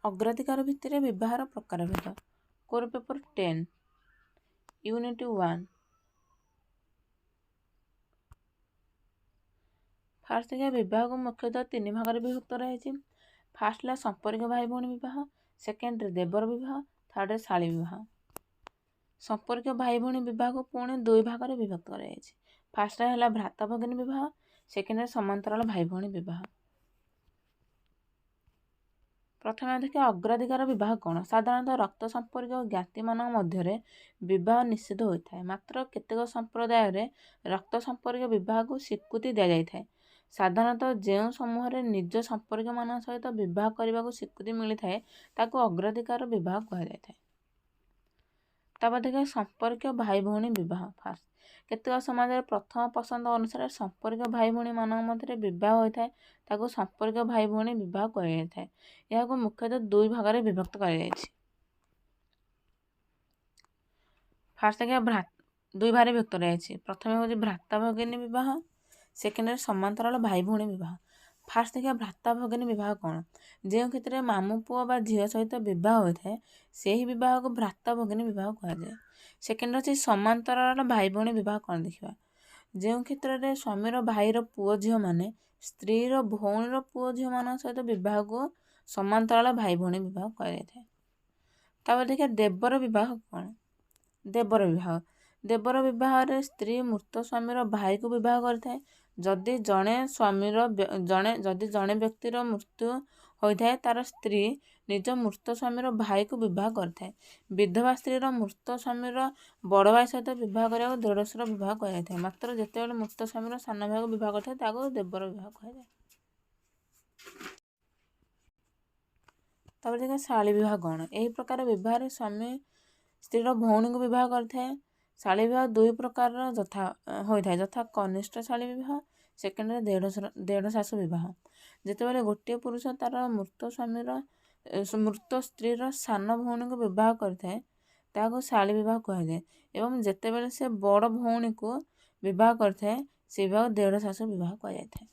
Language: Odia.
ଅଗ୍ରାଧିକାର ଭିତ୍ତିରେ ବିବାହର ପ୍ରକାରଭେଦ। Core paper 10 unit 1। ଫାର୍ଷ୍ଟ ଦେଖିବା ବିବାହକୁ ମୁଖ୍ୟତଃ 3 ଭାଗରେ ବିଭକ୍ତ ରହିଛି। ଫାର୍ଷ୍ଟ ହେଲା ସମ୍ପର୍କୀୟ ଭାଇ ଭଉଣୀ ବିବାହ, ସେକେଣ୍ଡରେ ଦେବର ବିବାହ, ଥାର୍ଡ଼ରେ ଶାଳୀ ବିବାହ। ସମ୍ପର୍କୀୟ ଭାଇ ଭଉଣୀ ବିବାହକୁ ପୁଣି 2 ଭାଗରେ ବିଭକ୍ତ କରାଯାଇଛି। ଫାର୍ଷ୍ଟ ହେଲା ଭ୍ରାତା ଭଗିନୀ ବିବାହ, ସେକେଣ୍ଡରେ ସମାନ୍ତରାଳ ଭାଇ ଭଉଣୀ ବିବାହ। ପ୍ରଥମେ ଦେଖିବା ଅଗ୍ରାଧିକାର ବିବାହ କ'ଣ। ସାଧାରଣତଃ ରକ୍ତ ସମ୍ପର୍କୀୟ ଜ୍ଞାତିମାନଙ୍କ ମଧ୍ୟରେ ବିବାହ ନିଷିଦ୍ଧ ହୋଇଥାଏ। ମାତ୍ର କେତେକ ସମ୍ପ୍ରଦାୟରେ ରକ୍ତ ସମ୍ପର୍କୀୟ ବିବାହକୁ ସ୍ୱୀକୃତି ଦିଆଯାଇଥାଏ। ସାଧାରଣତଃ ଯେଉଁ ସମୂହରେ ନିଜ ସମ୍ପର୍କୀୟମାନଙ୍କ ସହିତ ବିବାହ କରିବାକୁ ସ୍ୱୀକୃତି ମିଳିଥାଏ ତାକୁ ଅଗ୍ରାଧିକାର ବିବାହ କୁହାଯାଇଥାଏ। ତାପରେ ଦେଖିବା ସମ୍ପର୍କୀୟ ଭାଇ ଭଉଣୀ ବିବାହ। ଫାର୍ଷ୍ଟ କେତେକ ସମାଜରେ ପ୍ରଥମ ପସନ୍ଦ ଅନୁସାରେ ସମ୍ପର୍କୀୟ ଭାଇ ଭଉଣୀ ମାନଙ୍କ ମଧ୍ୟରେ ବିବାହ ହୋଇଥାଏ ତାକୁ ସମ୍ପର୍କୀୟ ଭାଇ ଭଉଣୀ ବିବାହ କୁହାଯାଇଥାଏ। ଏହାକୁ ମୁଖ୍ୟତଃ 2 ଭାଗରେ ବିଭକ୍ତ କରାଯାଇଛି। ଫାର୍ଷ୍ଟ ଦେଖିବା 2 ଭାଗରେ ବିଭକ୍ତ କରାଯାଇଛି। ପ୍ରଥମେ ହେଉଛି ଭ୍ରାତା ଭଗିନୀ ବିବାହ, ସେକେଣ୍ଡରେ ସମାନ୍ତରାଳ ଭାଇ ଭଉଣୀ ବିବାହ। ଫାର୍ଷ୍ଟ ଦେଖିବା ଭ୍ରାତା ଭଗିନୀ ବିବାହ କ'ଣ। ଯେଉଁ କ୍ଷେତ୍ରରେ ମାମୁଁ ପୁଅ ବା ଝିଅ ସହିତ ବିବାହ ହୋଇଥାଏ ସେହି ବିବାହକୁ ଭ୍ରାତା ଭଗିନୀ ବିବାହ କୁହାଯାଏ। ସେକେଣ୍ଡ ଅଛି ସମାନ୍ତରାଳ ଭାଇ ଭଉଣୀ ବିବାହ କ'ଣ ଦେଖିବା। ଯେଉଁ କ୍ଷେତ୍ରରେ ସ୍ୱାମୀର ଭାଇର ପୁଅ ଝିଅମାନେ ସ୍ତ୍ରୀର ଭଉଣୀର ପୁଅ ଝିଅମାନଙ୍କ ସହିତ ବିବାହକୁ ସମାନ୍ତରାଳ ଭାଇ ଭଉଣୀ ବିବାହ କୁହାଯାଇଥାଏ। ତାପରେ ଦେଖିବା ଦେବର ବିବାହ କ'ଣ। ଦେବର ବିବାହରେ ସ୍ତ୍ରୀ ମୃତ ସ୍ୱାମୀର ଭାଇକୁ ବିବାହ କରିଥାଏ। ଯଦି ଜଣେ ବ୍ୟକ୍ତିର ମୃତ୍ୟୁ ହୋଇଥାଏ ତାର ସ୍ତ୍ରୀ ନିଜ ମୃତ ସ୍ୱାମୀର ଭାଇକୁ ବିବାହ କରିଥାଏ। ବିଧବା ସ୍ତ୍ରୀର ମୃତ ସ୍ୱାମୀର ବଡ଼ ଭାଇ ସହିତ ବିବାହ କରିବାକୁ ଦେଢ଼ଶୁର ବିବାହ କୁହାଯାଇଥାଏ। ମାତ୍ର ଯେତେବେଳେ ମୃତ ସ୍ୱାମୀର ସାନ ଭାଇକୁ ବିବାହ କରିଥାଏ ତାକୁ ଦେବର ବିବାହ କୁହାଯାଏ। ତାପରେ ଦେଖିବା ଶାଳୀ ବିବାହ କ'ଣ। ଏହି ପ୍ରକାର ବିବାହରେ ସ୍ୱାମୀ ସ୍ତ୍ରୀର ଭଉଣୀକୁ ବିବାହ କରିଥାଏ। ଶାଳୀ ବିବାହ 2 ପ୍ରକାରର ହୋଇଥାଏ ଯଥା କନିଷ୍ଠ ଶାଳୀ ବିବାହ, ସେକେଣ୍ଡରେ ଦେଢ଼ ଶାଶୁ ବିବାହ। ଯେତେବେଳେ ଗୋଟିଏ ପୁରୁଷ ତାର ମୃତ ସ୍ତ୍ରୀର ସାନ ଭଉଣୀକୁ ବିବାହ କରିଥାଏ ତାହାକୁ ଶାଳୀ ବିବାହ କୁହାଯାଏ। ଏବଂ ଯେତେବେଳେ ସେ ବଡ଼ ଭଉଣୀକୁ ବିବାହ କରିଥାଏ ସେ ବିବାହ ଦେଢ଼ ଶାଶୁ ବିବାହ କୁହାଯାଇଥାଏ।